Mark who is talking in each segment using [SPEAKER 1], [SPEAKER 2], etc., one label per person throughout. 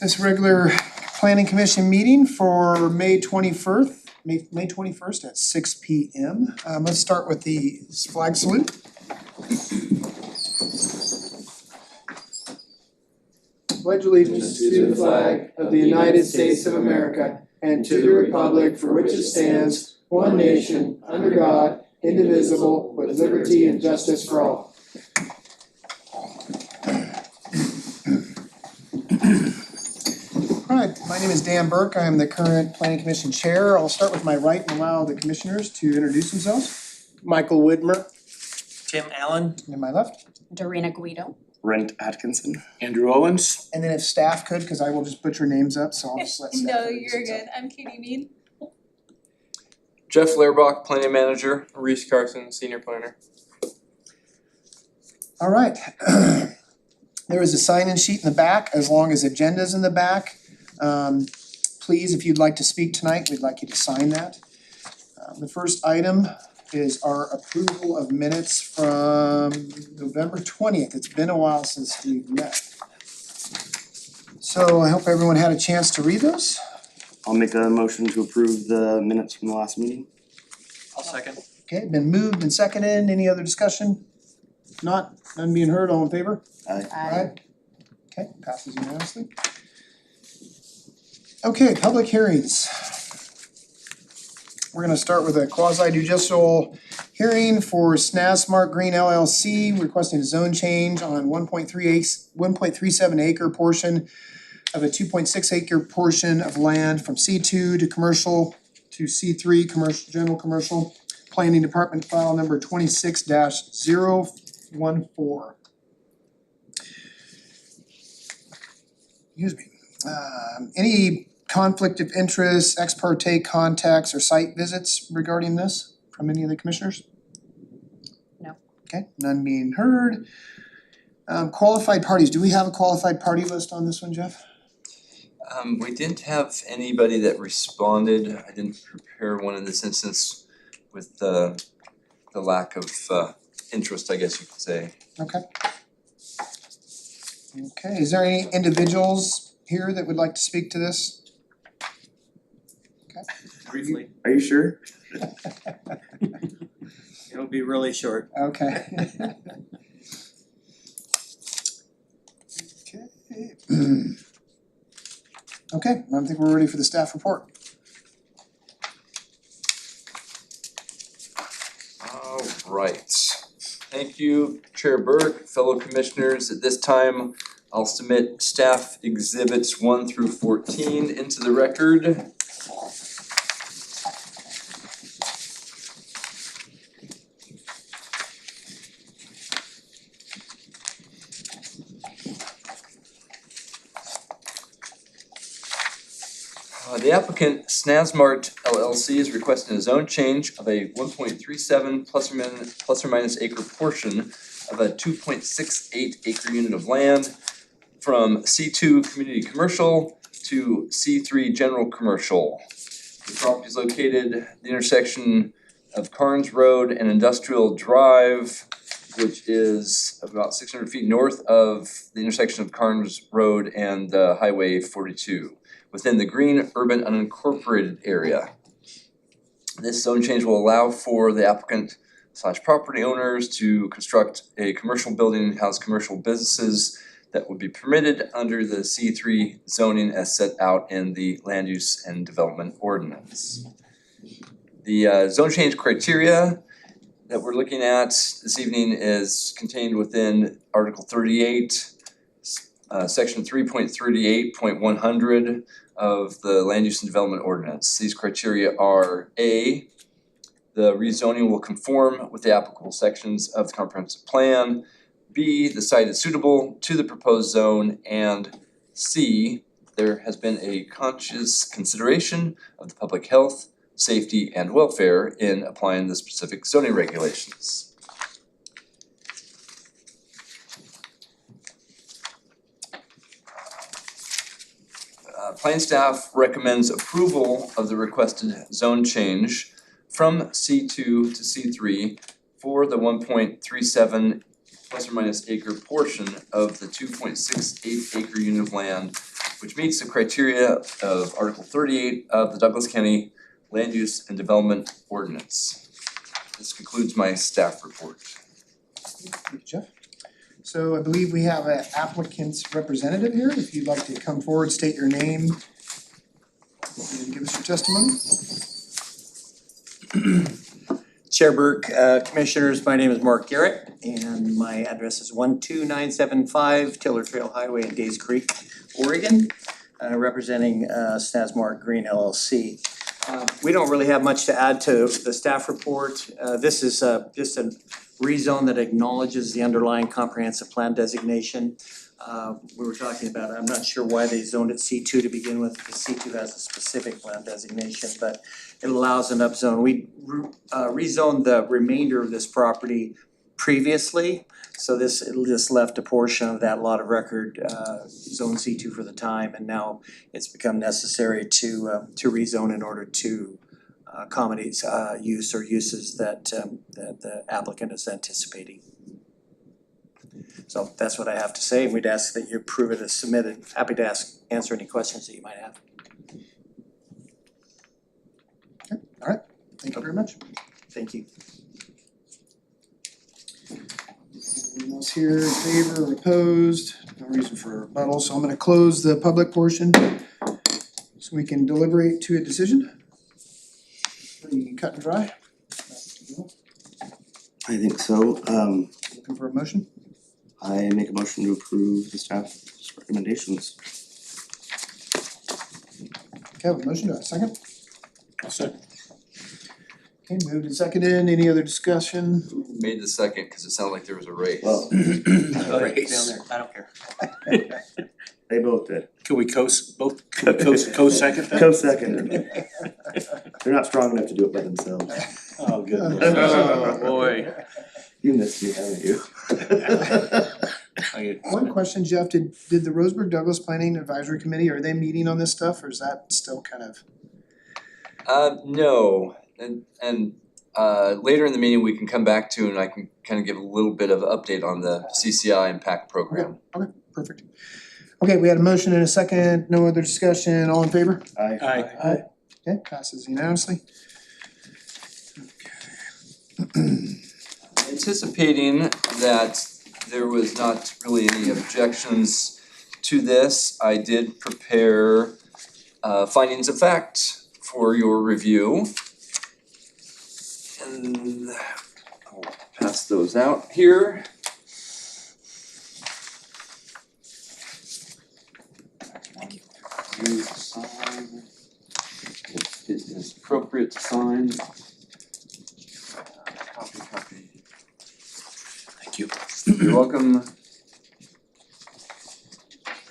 [SPEAKER 1] this regular planning commission meeting for May 21st at 6 p.m. Let's start with the flag salute. Pledge allegiance to the flag of the United States of America and to the republic for which it stands, one nation, under God, indivisible, with liberty and justice for all. All right, my name is Dan Burke. I am the current Planning Commission Chair. I'll start with my right and allow the commissioners to introduce themselves.
[SPEAKER 2] Michael Widmer.
[SPEAKER 3] Tim Allen.
[SPEAKER 1] And my left.
[SPEAKER 4] Dorena Guido.
[SPEAKER 2] Brent Atkinson.
[SPEAKER 5] Andrew Owens.
[SPEAKER 1] And then if staff could, because I will just butcher names up, so I'll just let staff.
[SPEAKER 6] No,
[SPEAKER 1] introduce
[SPEAKER 6] you're
[SPEAKER 1] themselves.
[SPEAKER 6] good. I'm Katie Mead.
[SPEAKER 7] Jeff Lairbach, Planning Manager. Reese Carson, Senior Planner.
[SPEAKER 1] All right. There is a sign-in sheet in the back, as long as agenda's in the back. Please, if you'd like to speak tonight, we'd like you to sign that. The first item is our approval of minutes from November 20th. It's been a while since we've met. So I hope everyone had a chance to read those.
[SPEAKER 2] I'll make a motion to approve the minutes from the last meeting.
[SPEAKER 3] I'll second.
[SPEAKER 1] Okay, been moved and seconded. Any other discussion? If not, none being heard, all in favor?
[SPEAKER 2] Aye.
[SPEAKER 1] Okay, passes unanimously. Okay, public hearings. We're gonna start with a quasi judicial hearing for SNASMart Green LLC requesting a zone change on 1.37 acre portion of a 2.6 acre portion of land from C2 to commercial to C3 commercial, general commercial. Planning Department file number 26-014. Excuse me. Any conflict of interest, ex parte contacts, or site visits regarding this from any of the commissioners?
[SPEAKER 4] No.
[SPEAKER 1] Okay, none being heard. Qualified parties, do we have a qualified party list on this one, Jeff?
[SPEAKER 7] We didn't have anybody that responded. I didn't prepare one in this instance with the lack of interest, I guess you could say.
[SPEAKER 1] Okay. Okay, is there any individuals here that would like to speak to this?
[SPEAKER 3] Briefly.
[SPEAKER 2] Are you sure?
[SPEAKER 3] It'll be really short.
[SPEAKER 1] Okay. Okay, I think we're ready for the staff report.
[SPEAKER 7] All right. Thank you, Chair Burke, fellow commissioners. At this time, I'll submit staff exhibits 1 through 14 into the record. The applicant, SNASMart LLC, is requesting a zone change of a 1.37 plus or minus acre portion of a 2.68 acre unit of land from C2 community commercial to C3 general commercial. The property is located at the intersection of Carnes Road and Industrial Drive, which is about 600 feet north of the intersection of Carnes Road and Highway 42. Within the green urban unincorporated area. This zone change will allow for the applicant / property owners to construct a commercial building and house commercial businesses that would be permitted under the C3 zoning as set out in the Land Use and Development Ordinance. The zone change criteria that we're looking at this evening is contained within Article 38, Section 3.38.100 of the Land Use and Development Ordinance. These criteria are A, the rezoning will conform with the applicable sections of the comprehensive plan, B, the site is suitable to the proposed zone, and C, there has been a conscious consideration of the public health, safety, and welfare in applying the specific zoning regulations. Planning staff recommends approval of the requested zone change from C2 to C3 for the 1.37 plus or minus acre portion of the 2.68 acre unit of land which meets the criteria of Article 38 of the Douglas County Land Use and Development Ordinance. This concludes my staff report.
[SPEAKER 1] Thank you, Jeff. So I believe we have an applicant's representative here. If you'd like to come forward, state your name and give us your testimony.
[SPEAKER 5] Chair Burke, Commissioners, my name is Mark Garrett and my address is 12975 Tiller Trail Highway in Days Creek, Oregon, representing SNASMART Green LLC. We don't really have much to add to the staff report. This is just a rezone that acknowledges the underlying comprehensive plan designation. We were talking about, I'm not sure why they zoned it C2 to begin with, because C2 has a specific plan designation, but it allows an upzone. We rezoned the remainder of this property previously, so this left a portion of that lot of record zone C2 for the time, and now it's become necessary to rezone in order to accommodate use or uses that the applicant is anticipating. So that's what I have to say, and we'd ask that you approve it as submitted. Happy to answer any questions that you might have.
[SPEAKER 1] Thank you very much.
[SPEAKER 5] Thank you.
[SPEAKER 1] Anyone else here in favor or opposed? No reason for rebuttal, so I'm gonna close the public portion so we can deliberate to a decision. Pretty cut and dry.
[SPEAKER 2] I think so.
[SPEAKER 1] Looking for a motion?
[SPEAKER 2] I make a motion to approve the staff's recommendations.
[SPEAKER 1] Okay, I have a motion, do I have a second?
[SPEAKER 6] I'll second.
[SPEAKER 1] Okay, moved and seconded, any other discussion?
[SPEAKER 7] Made the second because it sounded like there was a race.
[SPEAKER 2] Well,
[SPEAKER 3] Down there, I don't care.
[SPEAKER 2] they both did.
[SPEAKER 6] Can we co-second that?
[SPEAKER 2] Co-seconded. They're not strong enough to do it by themselves.
[SPEAKER 6] Oh, good.
[SPEAKER 3] Oh, boy.
[SPEAKER 2] You missed me, haven't you?
[SPEAKER 1] One question, Jeff, did the Roseburg Douglas Planning Advisory Committee, are they meeting on this stuff, or is that still kind of?
[SPEAKER 7] No, and later in the meeting, we can come back to and I can kind of give a little bit of update on the CCI impact program.
[SPEAKER 1] Okay, perfect. Okay, we had a motion and a second, no other discussion, all in favor?
[SPEAKER 2] Aye.
[SPEAKER 6] Aye.
[SPEAKER 1] Okay, passes unanimously.
[SPEAKER 7] Anticipating that there was not really any objections to this, I did prepare findings of fact for your review. And I'll pass those out here. You sign if it is appropriate to sign. Copy.
[SPEAKER 6] Thank you.
[SPEAKER 7] You're welcome.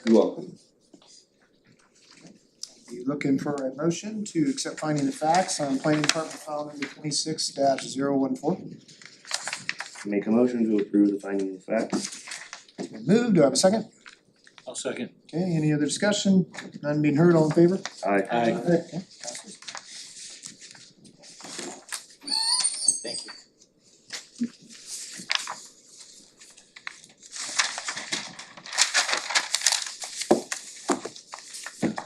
[SPEAKER 7] You're welcome.
[SPEAKER 1] You looking for a motion to accept finding of facts on planning department file number 26-014?
[SPEAKER 2] Make a motion to approve the finding of facts.
[SPEAKER 1] Moved, do I have a second?
[SPEAKER 6] I'll second.
[SPEAKER 1] Okay, any other discussion? None being heard, all in favor?
[SPEAKER 2] Aye.
[SPEAKER 6] Aye.
[SPEAKER 1] Okay, passes.
[SPEAKER 5] Thank you.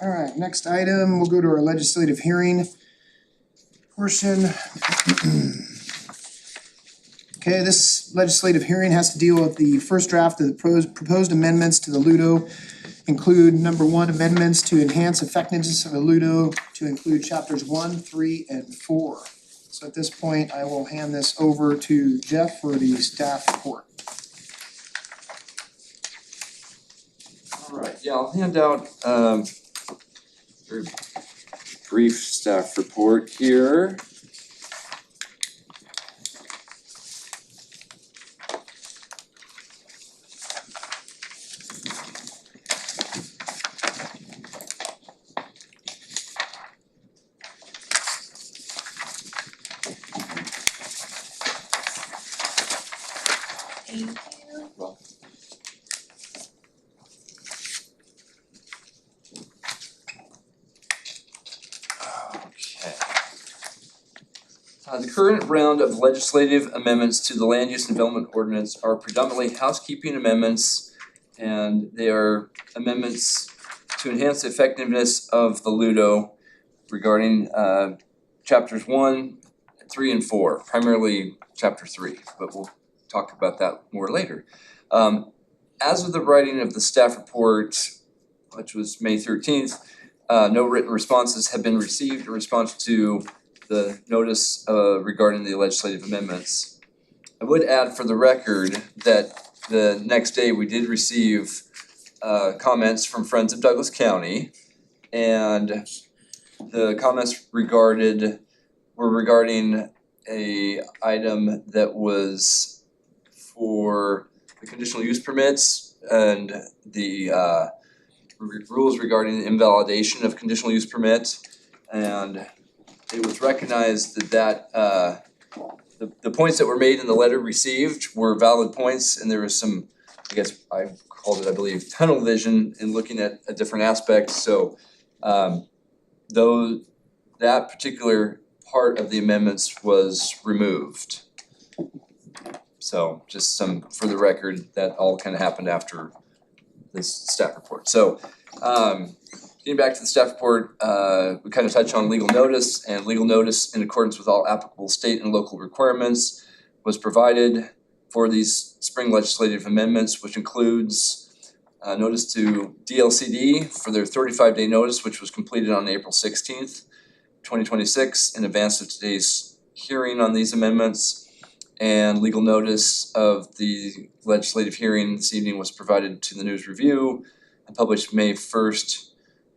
[SPEAKER 1] Alright, next item, we'll go to our legislative hearing portion. Okay, this legislative hearing has to deal with the first draft of the proposed amendments to the Ludo. Include number one, amendments to enhance effectiveness of the Ludo to include chapters 1, 3, and 4. So at this point, I will hand this over to Jeff for the staff report.
[SPEAKER 7] Alright, yeah, I'll hand out very brief staff report here.
[SPEAKER 4] Thank you.
[SPEAKER 7] Okay. The current round of legislative amendments to the Land Use and Development Ordinance are predominantly housekeeping amendments, and they are amendments to enhance the effectiveness of the Ludo regarding chapters 1, 3, and 4, primarily chapter 3, but we'll talk about that more later. As of the writing of the staff report, which was May 13th, no written responses have been received in response to the notice regarding the legislative amendments. I would add for the record that the next day we did receive comments from Friends of Douglas County, and the comments were regarding a item that was for the conditional use permits and the rules regarding the invalidation of conditional use permit. And it was recognized that the points that were made in the letter received were valid points, and there was some, I guess I called it, I believe, tunnel vision in looking at a different aspect. So though that particular part of the amendments was removed. So just some, for the record, that all kind of happened after this staff report. So getting back to the staff report, we kind of touched on legal notice, and legal notice in accordance with all applicable state and local requirements was provided for these spring legislative amendments, which includes notice to DLCD for their 35-day notice, which was completed on April 16th, 2026, in advance of today's hearing on these amendments. And legal notice of the legislative hearing this evening was provided to the News Review and published May 1st,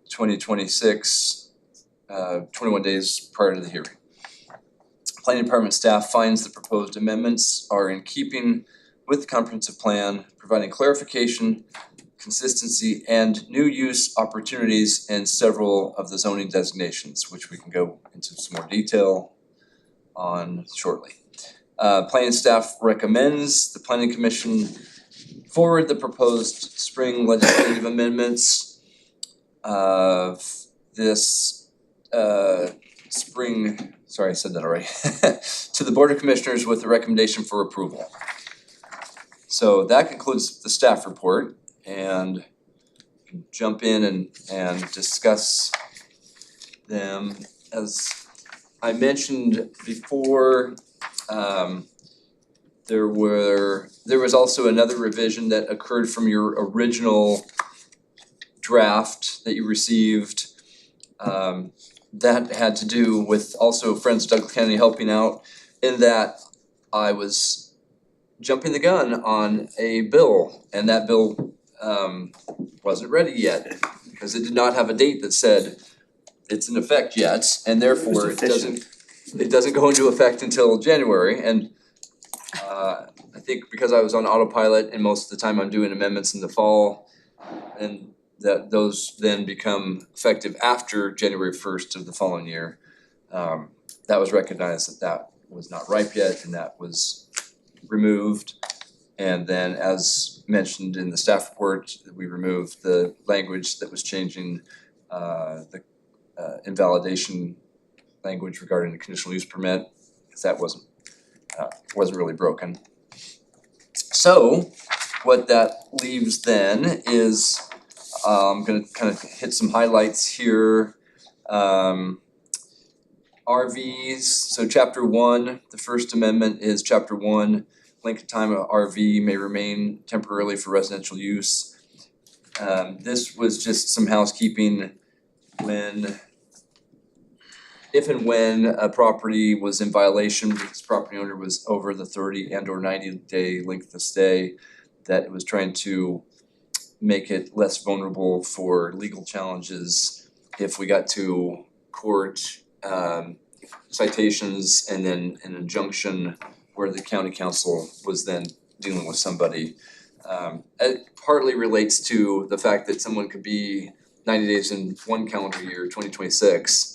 [SPEAKER 7] 2026, 21 days prior to the hearing. Planning Department staff finds the proposed amendments are in keeping with the comprehensive plan, providing clarification, consistency, and new use opportunities in several of the zoning designations, which we can go into some more detail on shortly. Planning staff recommends the Planning Commission forward the proposed spring legislative amendments of this spring, sorry, I said that already, to the Board of Commissioners with the recommendation for approval. So that concludes the staff report, and jump in and discuss them. As I mentioned before, there was also another revision that occurred from your original draft that you received. That had to do with also Friends of Douglas County helping out, in that I was jumping the gun on a bill, and that bill wasn't ready yet because it did not have a date that said it's in effect yet, and therefore it doesn't go into effect until January. And I think because I was on autopilot and most of the time I'm doing amendments in the fall, and that those then become effective after January 1st of the following year, that was recognized that was not ripe yet, and that was removed. And then, as mentioned in the staff report, we removed the language that was changing the invalidation language regarding the conditional use permit, because that wasn't really broken. So what that leaves then is, I'm gonna kind of hit some highlights here. RVs, so chapter 1, the first amendment is chapter 1, length of time of RV may remain temporarily for residential use. This was just some housekeeping. If and when a property was in violation because the property owner was over the 30 and or 90-day length of stay, that it was trying to make it less vulnerable for legal challenges if we got to court, citations, and then an injunction where the county council was then dealing with somebody. It partly relates to the fact that someone could be 90 days in one calendar year, 2026,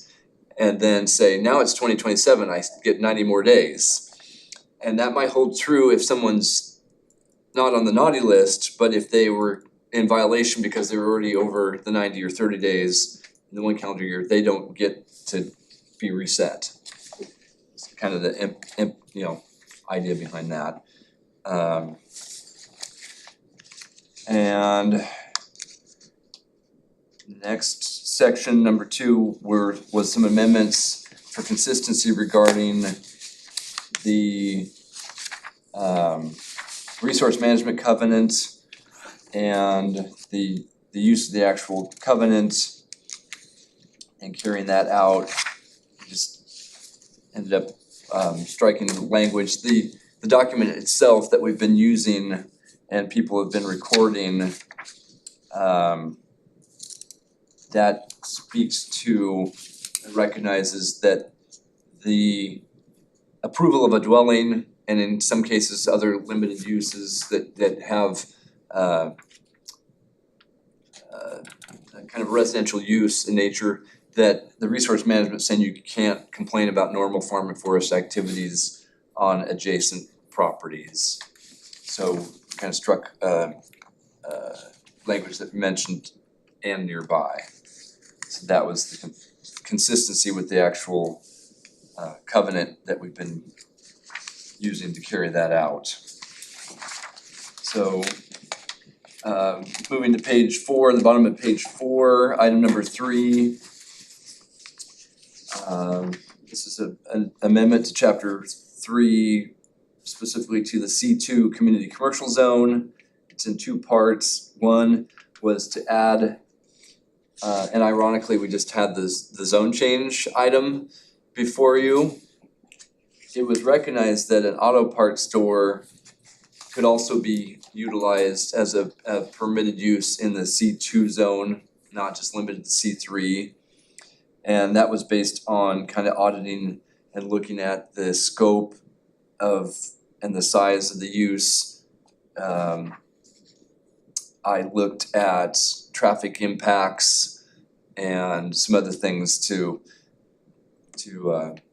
[SPEAKER 7] and then say, now it's 2027, I get 90 more days. And that might hold true if someone's not on the naughty list, but if they were in violation because they were already over the 90 or 30 days in the one calendar year, they don't get to be reset. It's kind of the idea behind that. And Next section, number 2, was some amendments for consistency regarding the resource management covenant and the use of the actual covenant and carrying that out. Just ended up striking the language. The document itself that we've been using and people have been recording, that speaks to, recognizes that the approval of a dwelling and in some cases other limited uses that have kind of residential use in nature, that the resource management saying you can't complain about normal farm and forest activities on adjacent properties. So kind of struck language that mentioned and nearby. So that was the consistency with the actual covenant that we've been using to carry that out. So moving to page 4, the bottom of page 4, item number 3. This is an amendment to chapter 3, specifically to the C2 community commercial zone. It's in 2 parts. One was to add, and ironically, we just had the zone change item before you. It was recognized that an auto parts store could also be utilized as a permitted use in the C2 zone, not just limited to C3. And that was based on kind of auditing and looking at the scope of and the size of the use. I looked at traffic impacts and some other things to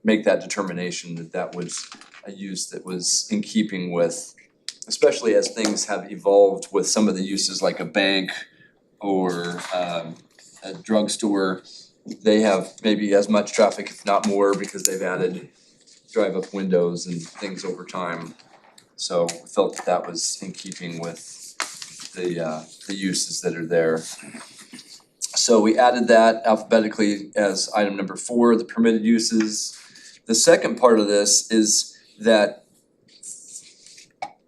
[SPEAKER 7] make that determination that was a use that was in keeping with, especially as things have evolved with some of the uses like a bank or a drugstore. They have maybe as much traffic, if not more, because they've added drive-up windows and things over time. So we felt that was in keeping with the uses that are there. So we added that alphabetically as item number 4, the permitted uses. The second part of this is that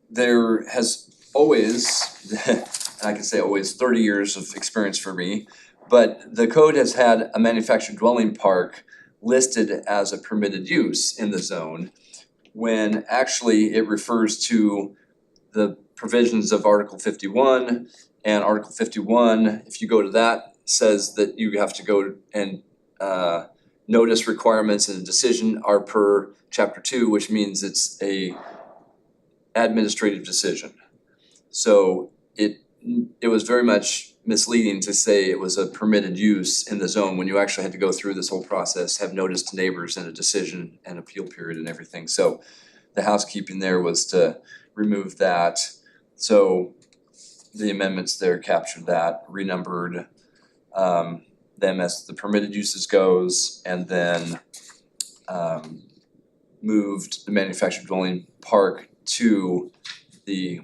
[SPEAKER 7] there has always, and I can say always, 30 years of experience for me, but the code has had a manufactured dwelling park listed as a permitted use in the zone, when actually it refers to the provisions of Article 51, and Article 51, if you go to that, says that you have to go and notice requirements in a decision are per Chapter 2, which means it's a administrative decision. So it was very much misleading to say it was a permitted use in the zone when you actually had to go through this whole process, have notice to neighbors and a decision and appeal period and everything. So the housekeeping there was to remove that. So the amendments there captured that, renumbered them as the permitted uses goes, and then moved the manufactured dwelling park to the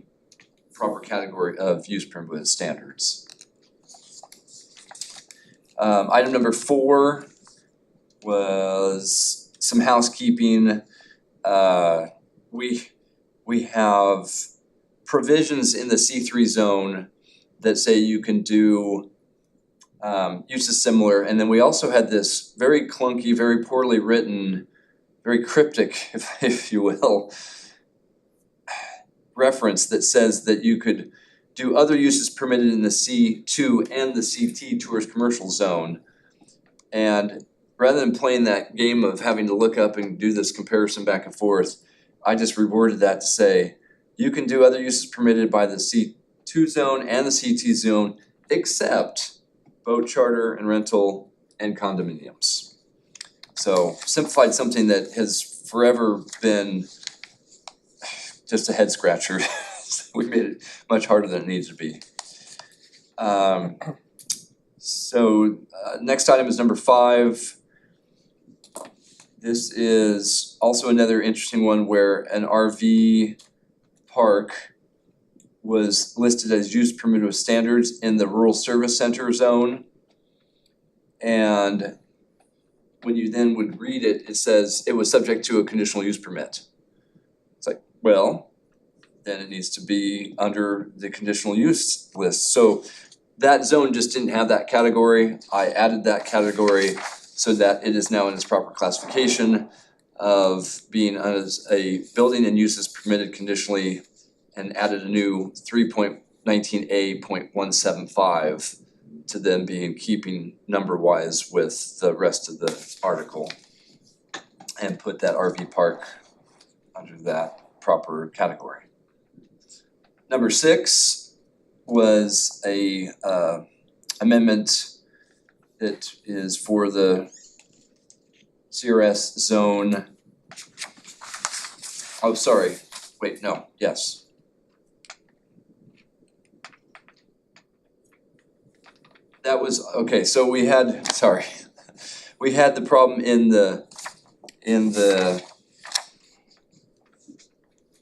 [SPEAKER 7] proper category of use permit standards. Item number 4 was some housekeeping. We have provisions in the C3 zone that say you can do uses similar, and then we also had this very clunky, very poorly written, very cryptic, if you will, reference that says that you could do other uses permitted in the C2 and the CT tourist commercial zone. And rather than playing that game of having to look up and do this comparison back and forth, I just reworded that to say, you can do other uses permitted by the C2 zone and the CT zone, except boat charter and rental and condominiums. So simplified something that has forever been just a head scratcher. We made it much harder than it needs to be. Next item is number 5. This is also another interesting one where an RV park was listed as use permitted with standards in the rural service center zone. And when you then would read it, it says it was subject to a conditional use permit. It's like, well, then it needs to be under the conditional use list. So that zone just didn't have that category. I added that category so that it is now in its proper classification of being as a building and uses permitted conditionally, and added a new 3.19A.175 to then be in keeping number wise with the rest of the article. And put that RV park under that proper category. Number 6 was a amendment that is for the CRS zone. Oh, sorry, wait, no, yes. That was, okay, so we had the problem in the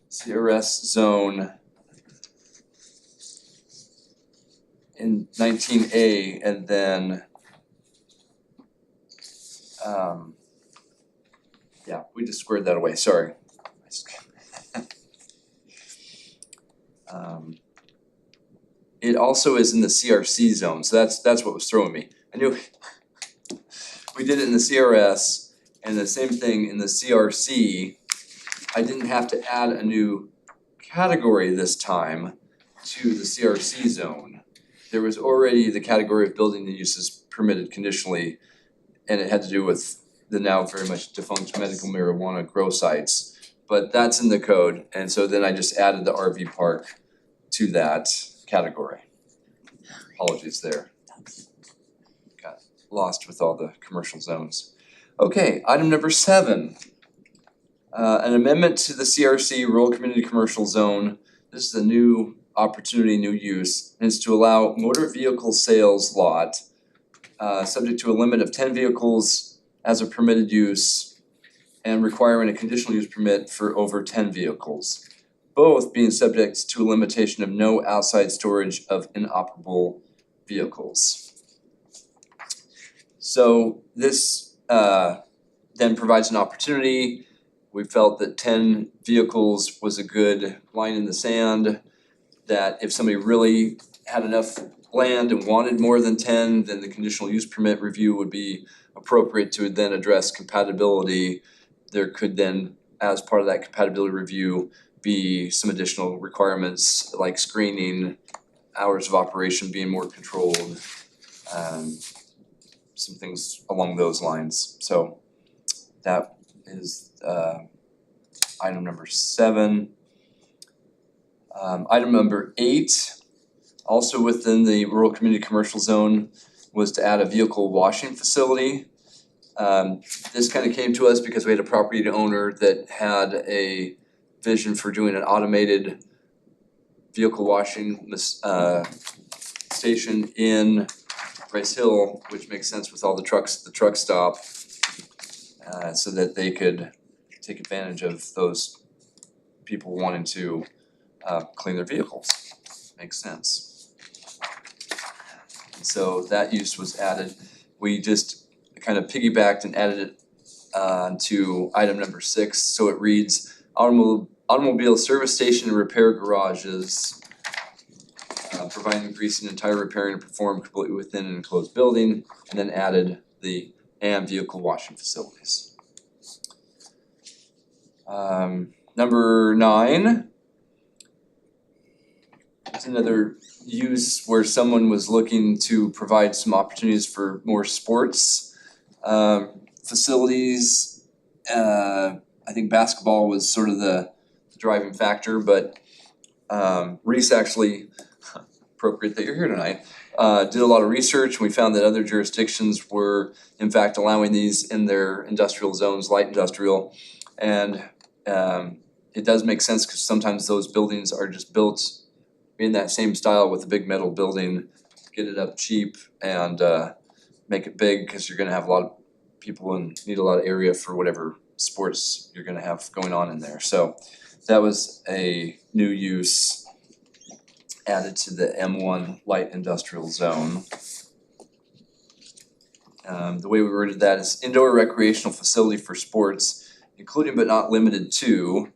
[SPEAKER 7] CRS zone in 19A, and then yeah, we just squared that away, sorry. It also is in the CRC zone, so that's what was throwing me. I knew we did it in the CRS, and the same thing in the CRC. I didn't have to add a new category this time to the CRC zone. There was already the category of building and uses permitted conditionally, and it had to do with the now very much defunct medical marijuana grow sites. But that's in the code, and so then I just added the RV park to that category. Apologies there. Got lost with all the commercial zones. Okay, item number 7. An amendment to the CRC Rural Community Commercial Zone. This is a new opportunity, new use, and it's to allow motor vehicle sales lot subject to a limit of 10 vehicles as a permitted use and requiring a conditional use permit for over 10 vehicles. Both being subject to a limitation of no outside storage of inoperable vehicles. So this then provides an opportunity. We felt that 10 vehicles was a good line in the sand, that if somebody really had enough land and wanted more than 10, then the conditional use permit review would be appropriate to then address compatibility. There could then, as part of that compatibility review, be some additional requirements like screening, hours of operation being more controlled, some things along those lines. So that is item number 7. Item number 8, also within the rural community commercial zone, was to add a vehicle washing facility. This kind of came to us because we had a property owner that had a vision for doing an automated vehicle washing station in Rice Hill, which makes sense with all the trucks at the truck stop, so that they could take advantage of those people wanting to clean their vehicles. Makes sense. So that use was added. We just kind of piggybacked and added it to item number 6. So it reads, automobile service station and repair garages, providing greasing and tire repairing and performed completely within an enclosed building, and then added the and vehicle washing facilities. Number 9. It's another use where someone was looking to provide some opportunities for more sports facilities. I think basketball was sort of the driving factor, but Reese actually, appropriate that you're here tonight, did a lot of research. We found that other jurisdictions were in fact allowing these in their industrial zones, light industrial, and it does make sense because sometimes those buildings are just built in that same style with a big metal building, get it up cheap and make it big because you're gonna have a lot of people and need a lot of area for whatever sports you're gonna have going on in there. So that was a new use added to the M1 light industrial zone. The way we worded that is indoor recreational facility for sports, including but not limited to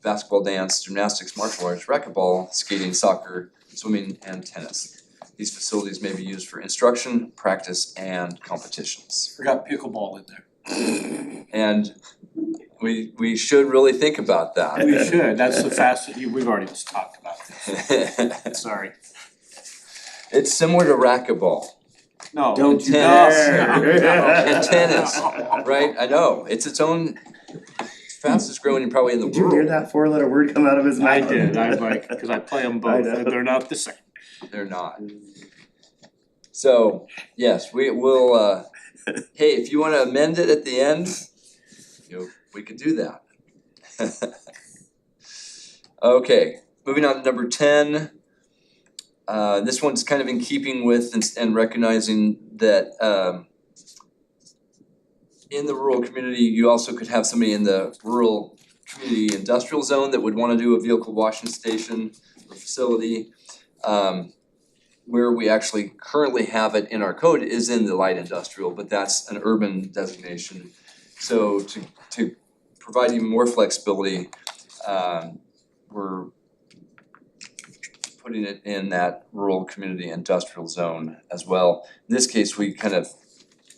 [SPEAKER 7] basketball, dance, gymnastics, martial arts, racquetball, skating, soccer, swimming, and tennis. These facilities may be used for instruction, practice, and competitions.
[SPEAKER 6] Forgot pickleball in there.
[SPEAKER 7] And we should really think about that.
[SPEAKER 6] We should, that's the fastest, we've already just talked about this, sorry.
[SPEAKER 7] It's similar to racquetball
[SPEAKER 6] No.
[SPEAKER 2] Don't you
[SPEAKER 7] Tennis.
[SPEAKER 2] dare.
[SPEAKER 7] and tennis, right? I know, it's its own fastest growing probably in the world.
[SPEAKER 2] Did you hear that four-letter word come out of his mouth?
[SPEAKER 6] I did, I was like, cause I play them both,
[SPEAKER 2] I know.
[SPEAKER 6] they're not the same.
[SPEAKER 7] They're not. So, yes, we will, hey, if you wanna amend it at the end, we could do that. Okay, moving on to number 10. This one's kind of in keeping with and recognizing that in the rural community, you also could have somebody in the rural community industrial zone that would wanna do a vehicle washing station or facility. Where we actually currently have it in our code is in the light industrial, but that's an urban designation. So to provide even more flexibility, we're putting it in that rural community industrial zone as well. In this case, we kind of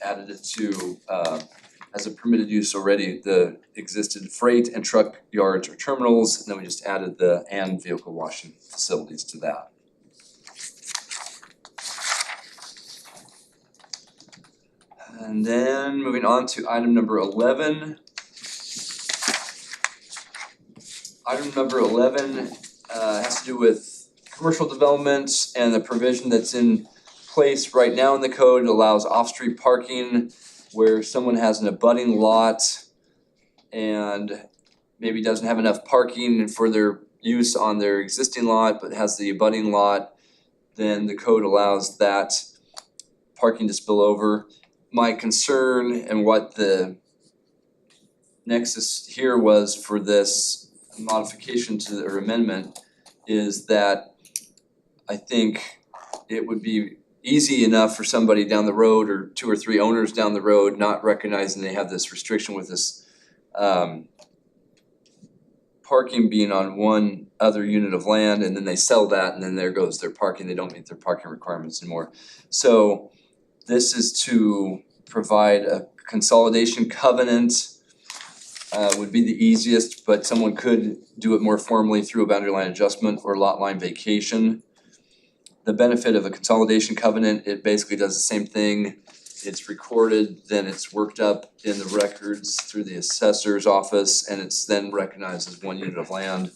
[SPEAKER 7] added it to as a permitted use already, the existed freight and truck yards or terminals, and then we just added the and vehicle washing facilities to that. And then moving on to item number 11. Item number 11 has to do with commercial development and the provision that's in place right now in the code allows off-street parking where someone has an abutting lot and maybe doesn't have enough parking for their use on their existing lot but has the abutting lot, then the code allows that parking to spill over. My concern and what the nexus here was for this modification to or amendment is that I think it would be easy enough for somebody down the road or two or three owners down the road not recognizing they have this restriction with this parking being on one other unit of land and then they sell that and then there goes their parking, they don't meet their parking requirements anymore. So this is to provide a consolidation covenant, would be the easiest, but someone could do it more formally through a boundary line adjustment or lot line vacation. The benefit of a consolidation covenant, it basically does the same thing. It's recorded, then it's worked up in the records through the assessor's office, and it's then recognized as one unit of land.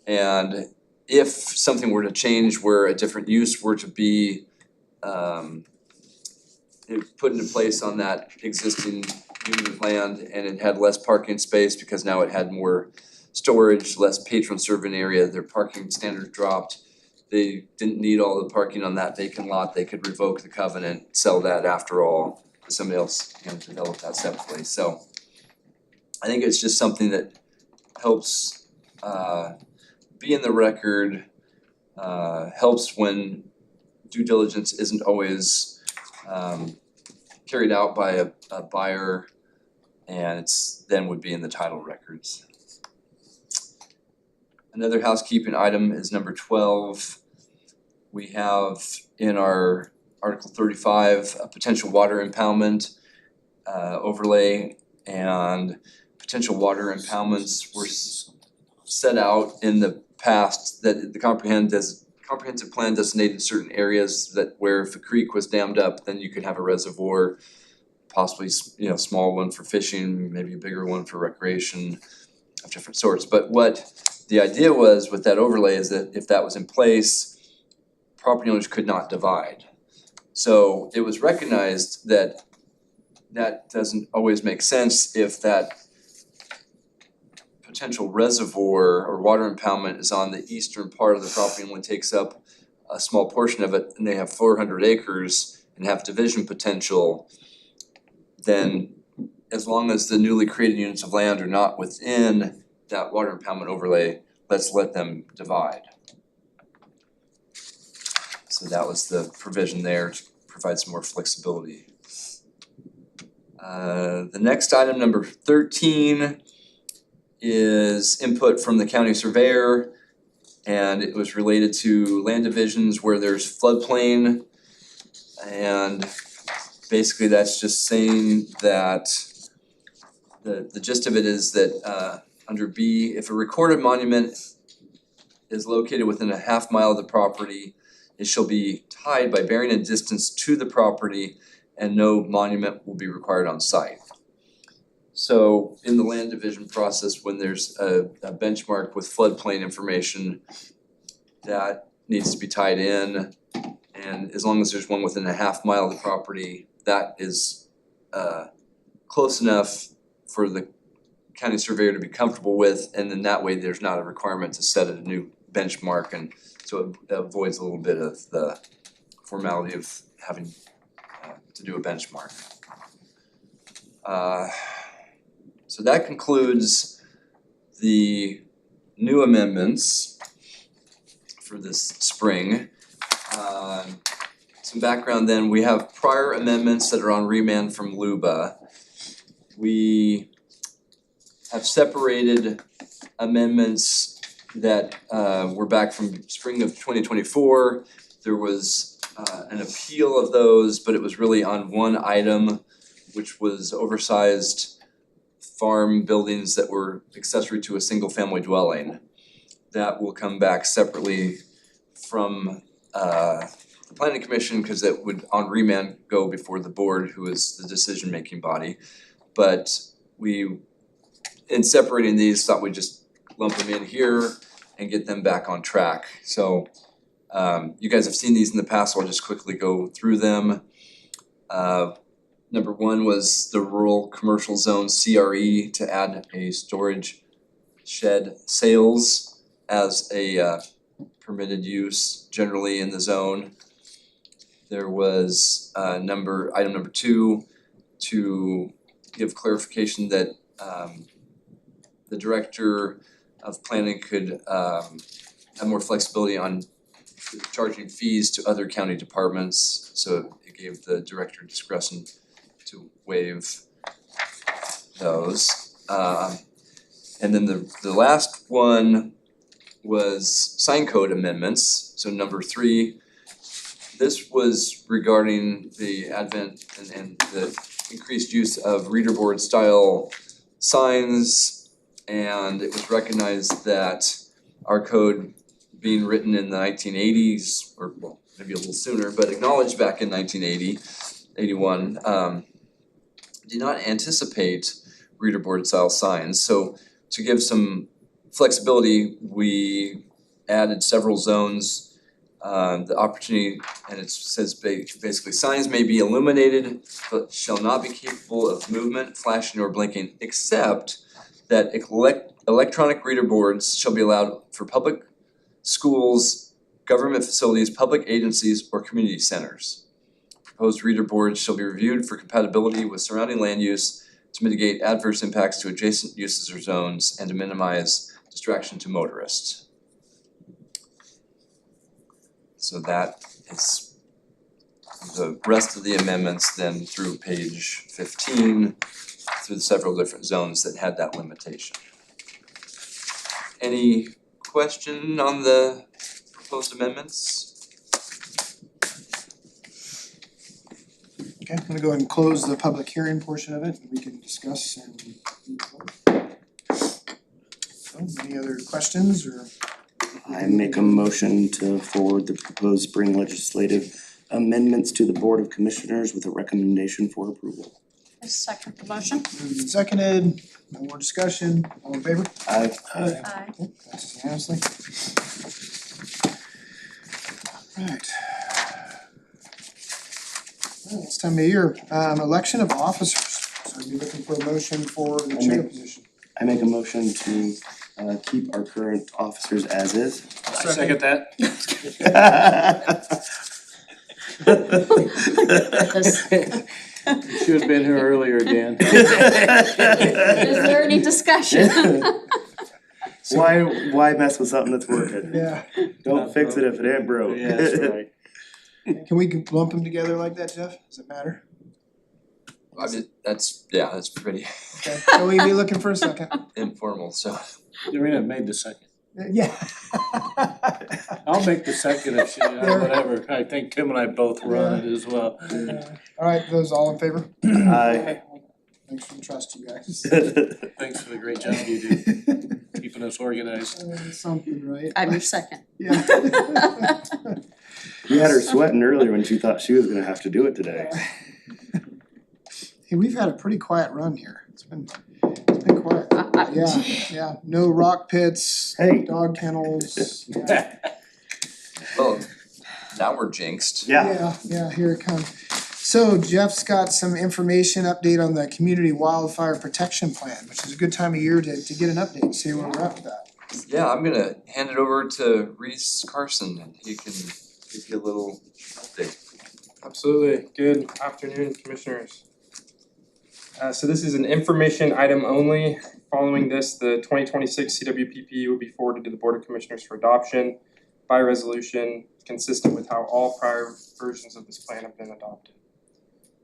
[SPEAKER 7] And if something were to change where a different use were to be put into place on that existing unit of land and it had less parking space because now it had more storage, less patron serving area, their parking standards dropped. They didn't need all the parking on that vacant lot, they could revoke the covenant, sell that after all, somebody else, develop that separately. So I think it's just something that helps be in the record, helps when due diligence isn't always carried out by a buyer, and it's then would be in the title records. Another housekeeping item is number 12. We have in our Article 35 a potential water impoundment overlay, and potential water impoundments were set out in the past that the comprehensive plan designated certain areas that where if a creek was dammed up, then you could have a reservoir, possibly small one for fishing, maybe a bigger one for recreation of different sorts. But what the idea was with that overlay is that if that was in place, property owners could not divide. So it was recognized that that doesn't always make sense if that potential reservoir or water impoundment is on the eastern part of the property and only takes up a small portion of it and they have 400 acres and have division potential, then as long as the newly created units of land are not within that water impoundment overlay, let's let them divide. So that was the provision there to provide some more flexibility. The next item, number 13, is input from the county surveyor. And it was related to land divisions where there's floodplain. And basically that's just saying that the gist of it is that under B, if a recorded monument is located within a half mile of the property, it shall be tied by bearing a distance to the property and no monument will be required on site. So in the land division process, when there's a benchmark with floodplain information, that needs to be tied in. And as long as there's one within a half mile of the property, that is close enough for the county surveyor to be comfortable with, and then that way there's not a requirement to set a new benchmark, and so it avoids a little bit of the formality of having to do a benchmark. So that concludes the new amendments for this spring. Some background then, we have prior amendments that are on remand from LUBA. We have separated amendments that were back from spring of 2024. There was an appeal of those, but it was really on one item, which was oversized farm buildings that were accessory to a single family dwelling. That will come back separately from the planning commission, because that would on remand go before the board, who is the decision-making body. But we, in separating these, thought we'd just lump them in here and get them back on track. So you guys have seen these in the past, so I'll just quickly go through them. Number one was the rural commercial zone CRE to add a storage shed sales as a permitted use generally in the zone. There was item number two, to give clarification that the director of planning could have more flexibility on charging fees to other county departments. So it gave the director discretion to waive those. And then the last one was sign code amendments. So number 3, this was regarding the advent and the increased use of reader board style signs. And it was recognized that our code being written in the 1980s, or well, maybe a little sooner, but acknowledged back in 81, did not anticipate reader board style signs. So to give some flexibility, we added several zones. The opportunity, and it says basically signs may be illuminated but shall not be capable of movement, flashing or blinking, except that electronic reader boards shall be allowed for public schools, government facilities, public agencies, or community centers. Proposed reader boards shall be reviewed for compatibility with surrounding land use to mitigate adverse impacts to adjacent uses or zones and to minimize distraction to motorists. So that is the rest of the amendments then through page 15, through the several different zones that had that limitation. Any question on the proposed amendments?
[SPEAKER 1] Okay, I'm gonna go ahead and close the public hearing portion of it, and we can discuss and so, any other questions or?
[SPEAKER 2] I make a motion to forward the proposed spring legislative amendments to the Board of Commissioners with a recommendation for approval.
[SPEAKER 4] I second the motion.
[SPEAKER 1] Moved and seconded, no more discussion, all in favor?
[SPEAKER 2] Aye.
[SPEAKER 4] Aye.
[SPEAKER 1] Okay, passes unanimously. Alright. Well, it's time of year, election of officers, so I'd be looking for a motion for the chair position.
[SPEAKER 2] I make a motion to keep our current officers as is.
[SPEAKER 6] I second that. You should have been here earlier, Dan.
[SPEAKER 4] Is there any discussion?
[SPEAKER 2] Why mess with something that's working?
[SPEAKER 1] Yeah,
[SPEAKER 2] Don't fix it if it ain't broke.
[SPEAKER 6] Yeah, that's right.
[SPEAKER 1] can we lump them together like that, Jeff? Does it matter?
[SPEAKER 7] that's pretty
[SPEAKER 1] Okay, so we'd be looking for a second.
[SPEAKER 7] informal, so.
[SPEAKER 6] Dorena made the second.
[SPEAKER 1] Yeah.
[SPEAKER 6] I'll make the second if she, whatever. I think Tim and I both were on it as well.
[SPEAKER 1] Alright, those all in favor?
[SPEAKER 2] Aye.
[SPEAKER 1] Thanks for the trust, you guys.
[SPEAKER 6] Thanks for the great job you do, keeping us organized.
[SPEAKER 1] Something, right?
[SPEAKER 4] I'm your second.
[SPEAKER 1] Yeah.
[SPEAKER 2] You had her sweating earlier when she thought she was gonna have to do it today.
[SPEAKER 1] Hey, we've had a pretty quiet run here. It's been quiet. Yeah, no rock pits,
[SPEAKER 2] Hey.
[SPEAKER 1] dog kennels, yeah.
[SPEAKER 7] Well, now we're jinxed.
[SPEAKER 2] Yeah.
[SPEAKER 1] Yeah, here it comes. So Jeff's got some information update on the community wildfire protection plan, which is a good time of year to get an update, see where we're at with that.
[SPEAKER 7] Yeah, I'm gonna hand it over to Reese Carson and he can give you a little update.
[SPEAKER 8] Absolutely. Good afternoon, commissioners. So this is an information item only. Following this, the 2026 CWPP will be forwarded to the Board of Commissioners for adoption by resolution consistent with how all prior versions of this plan have been adopted.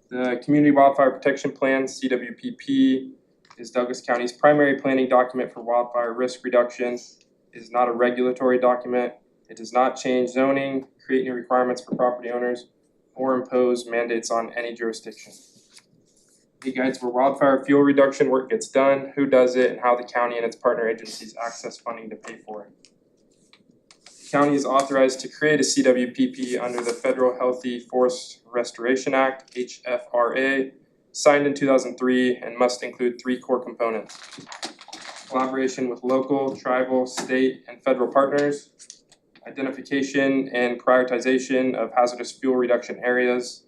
[SPEAKER 8] The Community Wildfire Protection Plan, CWPP, is Douglas County's primary planning document for wildfire risk reduction. It is not a regulatory document. It does not change zoning, create new requirements for property owners, or impose mandates on any jurisdiction. It guides where wildfire fuel reduction work gets done, who does it, and how the county and its partner agencies access funding to pay for it. The county is authorized to create a CWPP under the Federal Healthy Forest Restoration Act, HFRA, signed in 2003 and must include 3 core components: collaboration with local, tribal, state, and federal partners, identification and prioritization of hazardous fuel reduction areas,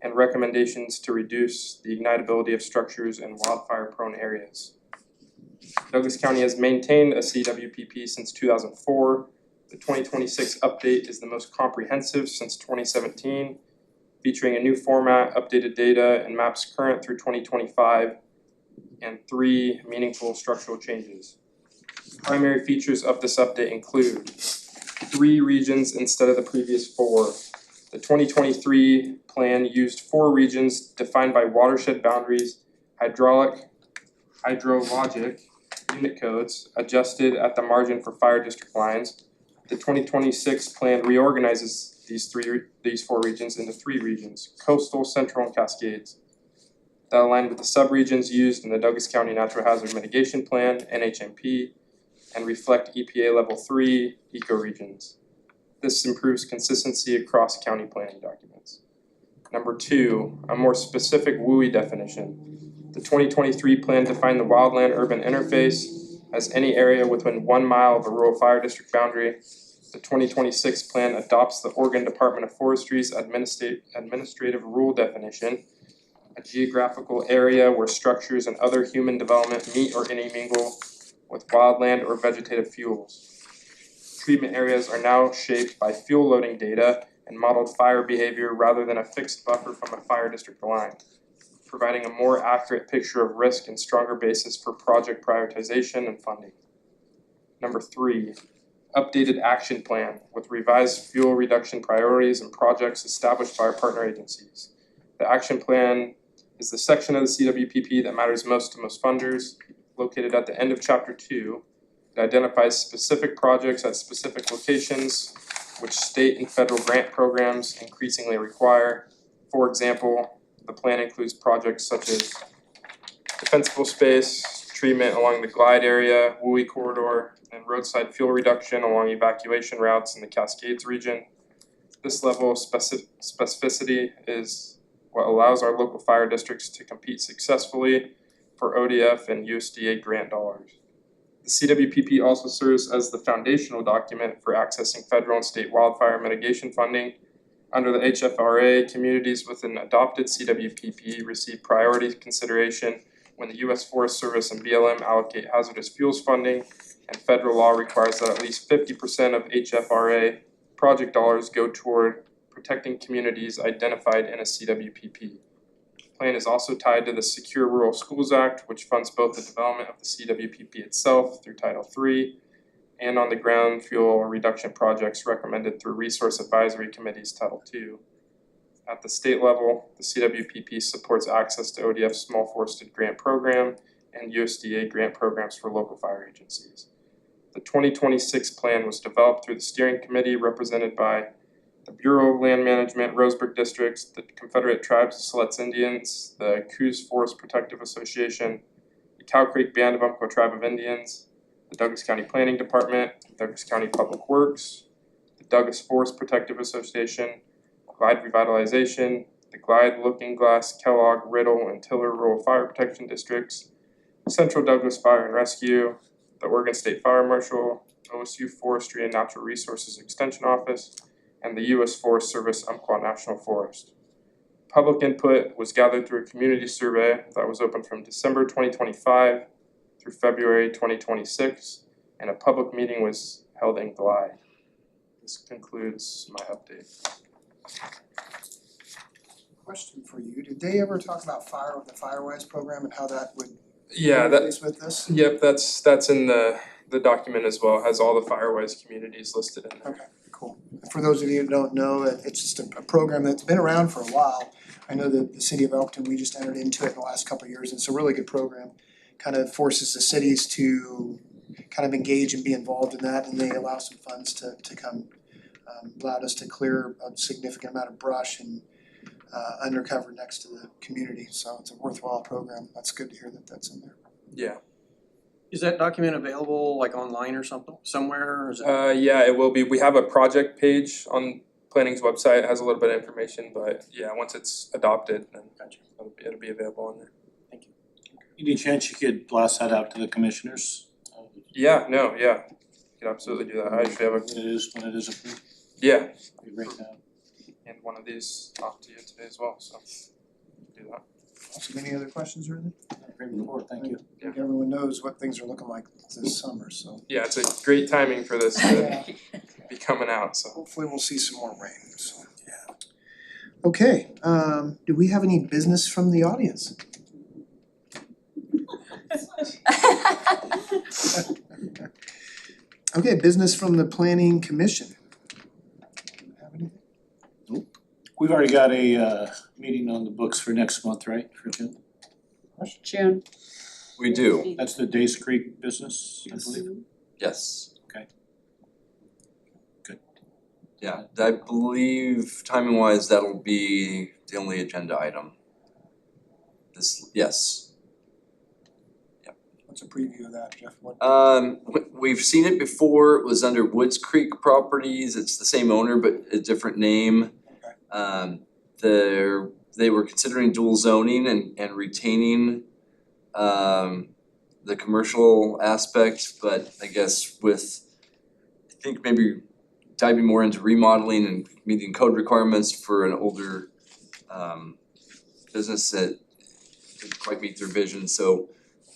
[SPEAKER 8] and recommendations to reduce the ignitability of structures in wildfire-prone areas. Douglas County has maintained a CWPP since 2004. The 2026 update is the most comprehensive since 2017, featuring a new format, updated data, and maps current through 2025, and 3 meaningful structural changes. Primary features of this update include 3 regions instead of the previous 4. The 2023 plan used 4 regions defined by watershed boundaries, hydrologic unit codes adjusted at the margin for fire district lines. The 2026 plan reorganizes these 4 regions into 3 regions: coastal, central, and Cascades, that align with the subregions used in the Douglas County Natural Hazard Mitigation Plan, NHMP, and reflect EPA Level 3 ecoregions. This improves consistency across county planning documents. Number 2, a more specific WUI definition. The 2023 plan defined the wildland-urban interface as any area within 1 mile of a rural fire district boundary. The 2026 plan adopts the Oregon Department of Forestry's administrative rule definition, a geographical area where structures and other human development meet or intermingle with wildland or vegetative fuels. Treatment areas are now shaped by fuel loading data and modeled fire behavior rather than a fixed buffer from a fire district line, providing a more accurate picture of risk and stronger basis for project prioritization and funding. Number 3, updated action plan with revised fuel reduction priorities and projects established by our partner agencies. The action plan is the section of the CWPP that matters most to most funders, located at the end of Chapter 2. It identifies specific projects at specific locations, which state and federal grant programs increasingly require. For example, the plan includes projects such as defensible space, treatment along the glide area, WUI corridor, and roadside fuel reduction along evacuation routes in the Cascades region. This level of specificity is what allows our local fire districts to compete successfully for ODF and USDA grant dollars. The CWPP also serves as the foundational document for accessing federal and state wildfire mitigation funding. Under the HFRA, communities with an adopted CWPP receive priority consideration when the U.S. Forest Service and BLM allocate hazardous fuels funding, and federal law requires that at least 50% of HFRA project dollars go toward protecting communities identified in a CWPP. The plan is also tied to the Secure Rural Schools Act, which funds both the development of the CWPP itself through Title III and on the ground fuel reduction projects recommended through Resource Advisory Committee's Title II. At the state level, the CWPP supports access to ODF's Small Forested Grant Program and USDA grant programs for local fire agencies. The 2026 plan was developed through the steering committee represented by the Bureau of Land Management, Roseburg Districts, the Confederate Tribes of Siletz Indians, the Coos Forest Protective Association, the Cow Creek Band of Umpqua Tribe of Indians, the Douglas County Planning Department, Douglas County Public Works, the Douglas Forest Protective Association, Glide Revitalization, the Glide, Looking Glass, Kellogg, Riddle, and Tiller Rural Fire Protection Districts, Central Douglas Fire and Rescue, the Oregon State Fire Marshal, OSU Forestry and Natural Resources Extension Office, and the U.S. Forest Service Umpqua National Forest. Public input was gathered through a community survey that was open from December 2025 through February 2026, and a public meeting was held in Glide. This concludes my update.
[SPEAKER 1] Question for you, did they ever talk about the Firewise program and how that would
[SPEAKER 8] Yeah,
[SPEAKER 1] interface with this?
[SPEAKER 8] Yep, that's in the document as well, has all the Firewise communities listed in there.
[SPEAKER 1] Okay, cool. For those of you who don't know, it's just a program that's been around for a while. I know that the city of Elkton, we just entered into it in the last couple of years, and it's a really good program. Kind of forces the cities to kind of engage and be involved in that, and they allow some funds to come. Allowed us to clear a significant amount of brush and undercover next to the community, so it's a worthwhile program. That's good to hear that that's in there.
[SPEAKER 8] Yeah.
[SPEAKER 3] Is that document available like online or something, somewhere, or is it?
[SPEAKER 8] Yeah, it will be. We have a project page on planning's website. It has a little bit of information, but yeah, once it's adopted, then it'll be available on there.
[SPEAKER 6] Any chance you could blast that out to the commissioners?
[SPEAKER 8] Yeah, no, yeah. You could absolutely do that. I actually have
[SPEAKER 6] When it is approved,
[SPEAKER 8] yeah,
[SPEAKER 6] we break down.
[SPEAKER 8] and one of these off to you today as well, so do that.
[SPEAKER 1] So any other questions or anything?
[SPEAKER 6] Great report, thank you.
[SPEAKER 1] I think everyone knows what things are looking like this summer, so
[SPEAKER 8] Yeah, it's a great timing for this to be coming out, so.
[SPEAKER 1] hopefully we'll see some more rain, so. Yeah. Okay, do we have any business from the audience? Okay, business from the planning commission. Have anything?
[SPEAKER 6] We've already got a meeting on the books for next month, right, for June?
[SPEAKER 4] June.
[SPEAKER 7] We do,
[SPEAKER 6] That's the Days Creek business, I believe.
[SPEAKER 7] yes.
[SPEAKER 6] Okay. Good.
[SPEAKER 7] Yeah, I believe timing wise, that'll be the only agenda item. Yes.
[SPEAKER 1] What's a preview of that, Jeff? What?
[SPEAKER 7] We've seen it before, it was under Woods Creek Properties, it's the same owner but a different name.
[SPEAKER 1] Okay.
[SPEAKER 7] They were considering dual zoning and retaining the commercial aspect, but I guess I think maybe diving more into remodeling and meeting code requirements for an older business that didn't quite meet their vision, so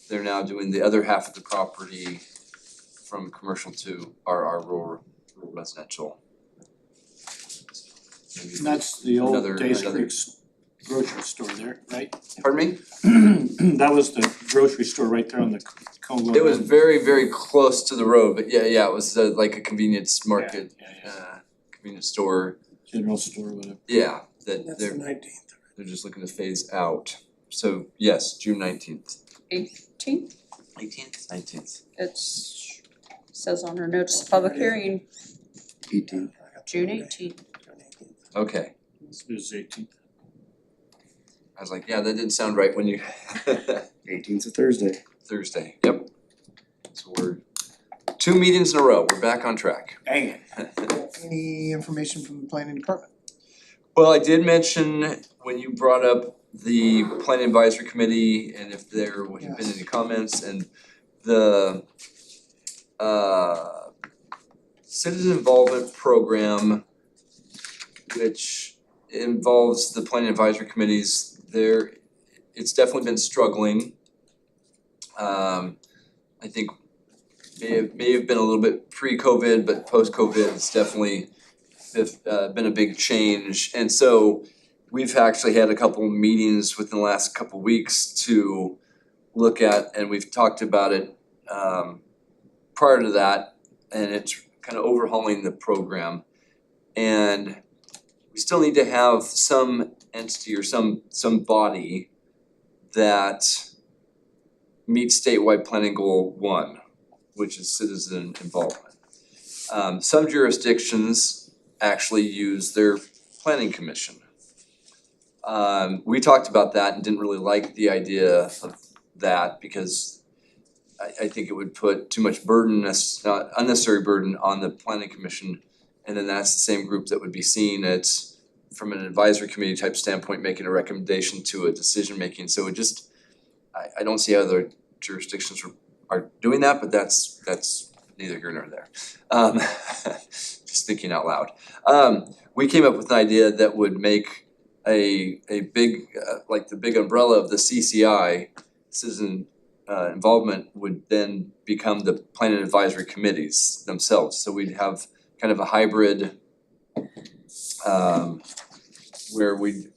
[SPEAKER 7] they're now doing the other half of the property from commercial to our rural residential. Maybe
[SPEAKER 6] And that's the old
[SPEAKER 7] another-
[SPEAKER 6] Days
[SPEAKER 7] another-
[SPEAKER 6] Creek's grocery store there, right?
[SPEAKER 7] Pardon me?
[SPEAKER 6] That was the grocery store right there on the Congo.
[SPEAKER 7] It was very, very close to the road, but yeah, it was like a convenience market,
[SPEAKER 6] Yeah.
[SPEAKER 7] convenience store,
[SPEAKER 6] General store, whatever.
[SPEAKER 7] yeah, that
[SPEAKER 1] That's the
[SPEAKER 7] they're
[SPEAKER 1] 19th.
[SPEAKER 7] just looking to phase out. So yes, June 19th.
[SPEAKER 4] 18th,
[SPEAKER 7] 19th.
[SPEAKER 4] says on her notice of public hearing,
[SPEAKER 2] 18.
[SPEAKER 4] June 18th.
[SPEAKER 7] Okay,
[SPEAKER 6] It was 18th.
[SPEAKER 7] I was like, yeah, that didn't sound right when you
[SPEAKER 2] 18's a Thursday.
[SPEAKER 7] Thursday, yep. So we're 2 meetings in a row, we're back on track.
[SPEAKER 6] Dang it.
[SPEAKER 1] Any information from the planning department?
[SPEAKER 7] Well, I did mention when you brought up the planning advisory committee and if there would have been
[SPEAKER 1] Yes.
[SPEAKER 7] any comments and the citizen involvement program, which involves the planning advisory committees, it's definitely been struggling. I think may have been a little bit pre-COVID, but post-COVID it's definitely been a big change. And so we've actually had a couple meetings within the last couple weeks to look at, and we've talked about it prior to that, and it's kind of overhauling the program. And we still need to have some entity or some body that meets statewide planning goal 1, which is citizen involvement. Some jurisdictions actually use their planning commission. We talked about that and didn't really like the idea of that because I think it would put too much burden, unnecessary burden on the planning commission. And then that's the same group that would be seen as, from an advisory committee type standpoint, making a recommendation to a decision making. So it just, I don't see how other jurisdictions are doing that, but that's neither here nor there. Just thinking out loud. We came up with an idea that would make a big, like the big umbrella of the CCI, citizen involvement, would then become the planning advisory committees themselves. So we'd have kind of a hybrid where we'd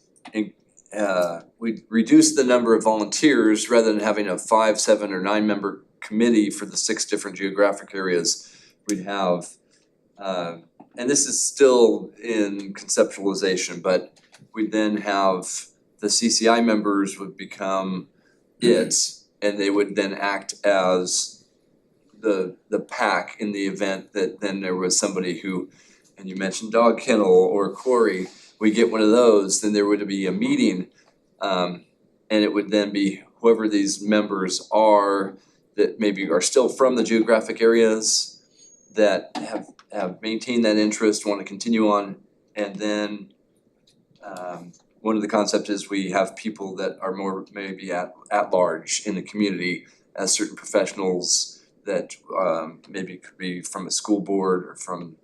[SPEAKER 7] reduce the number of volunteers rather than having a 5, 7, or 9 member committee for the 6 different geographic areas. We'd have, and this is still in conceptualization, but we'd then have the CCI members would become it, and they would then act as the pack in the event that then there was somebody who, and you mentioned dog kennel or quarry, we get one of those, then there would be a meeting, and it would then be whoever these members are that maybe are still from the geographic areas that have maintained that interest, want to continue on, and then one of the concepts is we have people that are more maybe at large in the community as certain professionals that maybe could be from a school board or from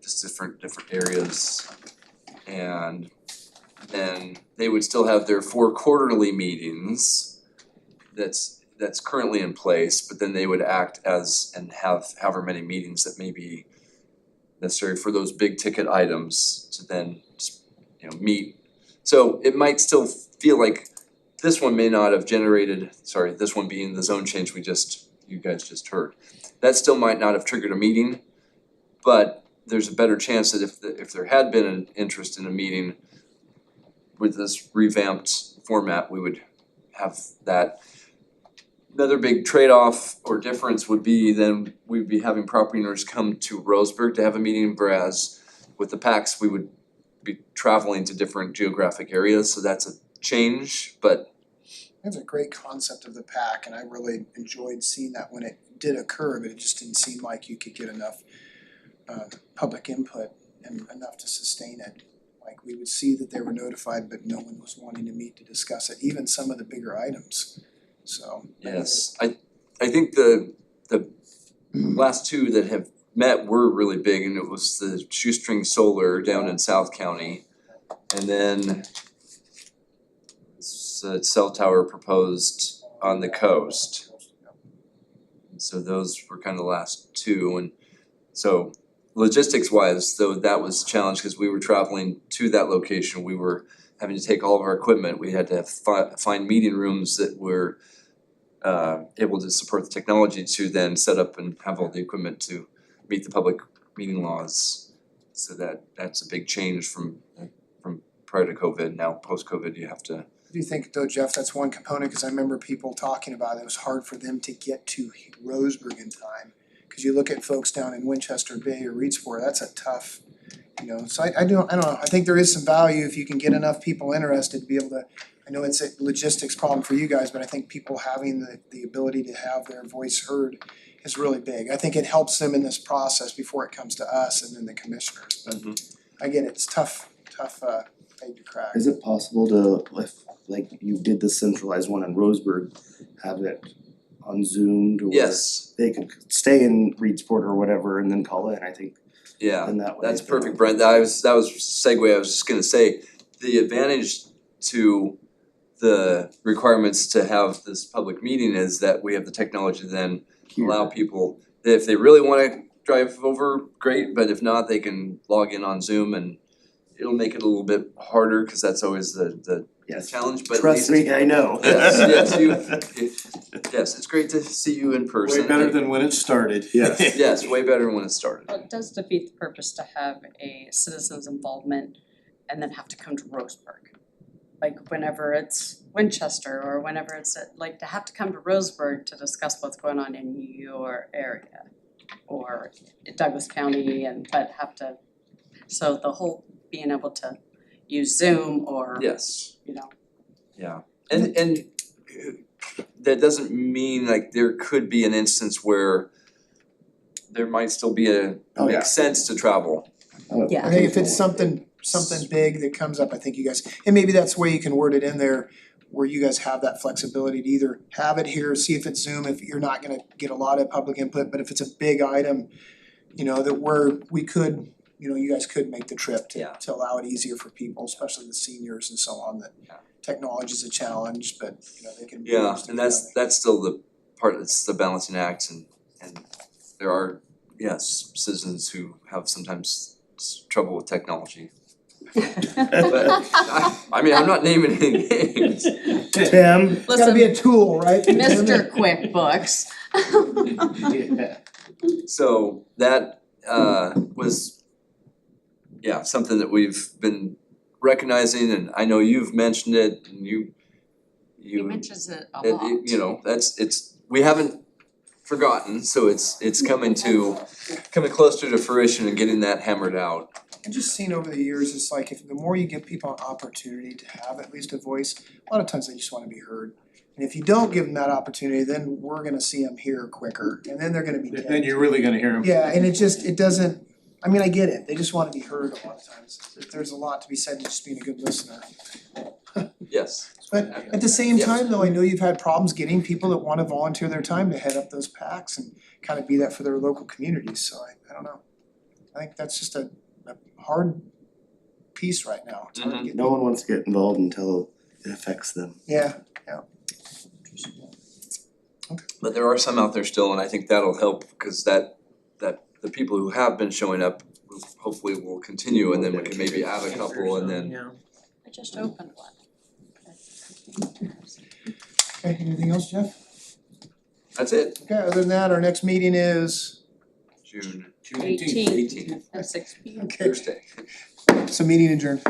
[SPEAKER 7] just different areas. And then they would still have their 4 quarterly meetings that's currently in place, but then they would act as and have however many meetings that may be necessary for those big ticket items to then meet. So it might still feel like this one may not have generated, this one being the zone change you guys just heard. That still might not have triggered a meeting, but there's a better chance that if there had been an interest in a meeting with this revamped format, we would have that. Another big trade-off or difference would be then we'd be having property owners come to Roseburg to have a meeting, whereas with the PACs, we would be traveling to different geographic areas, so that's a change, but
[SPEAKER 1] It's a great concept of the pack, and I really enjoyed seeing that when it did occur, but it just didn't seem like you could get enough public input and enough to sustain it. Like, we would see that they were notified, but no one was wanting to meet to discuss it, even some of the bigger items, so.
[SPEAKER 7] yes, I think the last 2 that have met were really big, and it was the Shoestring Solar down in South County, and then cell tower proposed on the coast. So those were kind of the last 2, and so logistics wise, though, that was a challenge because we were traveling to that location. We were having to take all of our equipment. We had to find meeting rooms that were able to support the technology to then set up and have all the equipment to meet the public meeting laws. So that's a big change from prior to COVID. Now post-COVID, you have to.
[SPEAKER 1] Do you think though, Jeff, that's one component, because I remember people talking about it was hard for them to get to Roseburg in time. Cause you look at folks down in Winchester Bay or Reedsport, that's a tough, so I don't know, I think there is some value if you can get enough people interested to be able to, I know it's a logistics problem for you guys, but I think people having the ability to have their voice heard is really big. I think it helps them in this process before it comes to us and then the commissioners, but I get it, it's tough egg to crack.
[SPEAKER 2] Is it possible to, if like you did the centralized one in Roseburg, have it on Zoom to where
[SPEAKER 7] Yes,
[SPEAKER 2] they could stay in Reedsport or whatever and then call in, I think,
[SPEAKER 7] yeah.
[SPEAKER 2] in that way.
[SPEAKER 7] That's perfect, Brent. That was segue. I was just gonna say, the advantage to the requirements to have this public meeting is that we have the technology to then allow people, if they really wanna drive over, great, but if not, they can log in on Zoom, and it'll make it a little bit harder, cause that's always the
[SPEAKER 2] Yes.
[SPEAKER 7] challenge, but at
[SPEAKER 2] Trust
[SPEAKER 7] least.
[SPEAKER 2] me, I know.
[SPEAKER 7] Yes, it's great to see you in person.
[SPEAKER 6] Way better than when it started.
[SPEAKER 2] Yes.
[SPEAKER 7] Yes, way better when it started.
[SPEAKER 4] Well, it does defeat the purpose to have a citizens involvement and then have to come to Roseburg. Like whenever it's Winchester or whenever it's like to have to come to Roseburg to discuss what's going on in your area. Or Douglas County but have to, so the whole being able to use Zoom or,
[SPEAKER 7] Yes.
[SPEAKER 4] you know.
[SPEAKER 7] Yeah, and that doesn't mean like there could be an instance where there might still be
[SPEAKER 1] Oh, yeah.
[SPEAKER 7] makes sense to travel.
[SPEAKER 4] Yeah.
[SPEAKER 1] I think if it's something big that comes up, I think you guys, and maybe that's the way you can word it in there, where you guys have that flexibility to either have it here, see if it's Zoom, if you're not gonna get a lot of public input, but if it's a big item, you know, that we could, you know, you guys could make the trip
[SPEAKER 7] Yeah.
[SPEAKER 1] to allow it easier for people, especially the seniors and so on, that
[SPEAKER 7] Yeah.
[SPEAKER 1] technology's a challenge, but you know, they can.
[SPEAKER 7] Yeah, and that's still the part, it's the balancing act and there are, yes, citizens who have sometimes trouble with technology. But I mean, I'm not naming any names.
[SPEAKER 2] Tim.
[SPEAKER 1] It's gotta be a tool, right?
[SPEAKER 4] Mr. QuickBooks.
[SPEAKER 6] Yeah.
[SPEAKER 7] So that was, yeah, something that we've been recognizing, and I know you've mentioned it, and you
[SPEAKER 4] He mentions it a
[SPEAKER 7] it-
[SPEAKER 4] lot.
[SPEAKER 7] you know, we haven't forgotten, so it's coming closer to fruition and getting that hammered out.
[SPEAKER 1] And just seen over the years, it's like if the more you give people an opportunity to have at least a voice, a lot of times they just wanna be heard. And if you don't give them that opportunity, then we're gonna see them here quicker, and then they're gonna be dead.
[SPEAKER 6] Then you're really gonna hear them.
[SPEAKER 1] Yeah, and it doesn't, I mean, I get it, they just wanna be heard a lot of times. There's a lot to be said to just being a good listener.
[SPEAKER 7] Yes.
[SPEAKER 1] But at the same
[SPEAKER 7] Yes.
[SPEAKER 1] time, though, I know you've had problems getting people that wanna volunteer their time to head up those packs and kind of be that for their local communities, so I don't know. I think that's just a hard piece right now. It's hard to get
[SPEAKER 2] No one wants to get involved until it affects them.
[SPEAKER 1] Yeah,
[SPEAKER 7] But there are some out there still, and I think that'll help, because that the people who have been showing up hopefully will continue, and then we can maybe add a couple, and then.
[SPEAKER 3] Yeah.
[SPEAKER 4] I just opened one.
[SPEAKER 1] okay, anything else, Jeff?
[SPEAKER 7] That's it,
[SPEAKER 1] Okay, other than that, our next meeting is,
[SPEAKER 7] June
[SPEAKER 4] 18th
[SPEAKER 7] 18th,
[SPEAKER 4] at 6 p.m.
[SPEAKER 1] okay,
[SPEAKER 7] Thursday.
[SPEAKER 1] so meeting adjourned.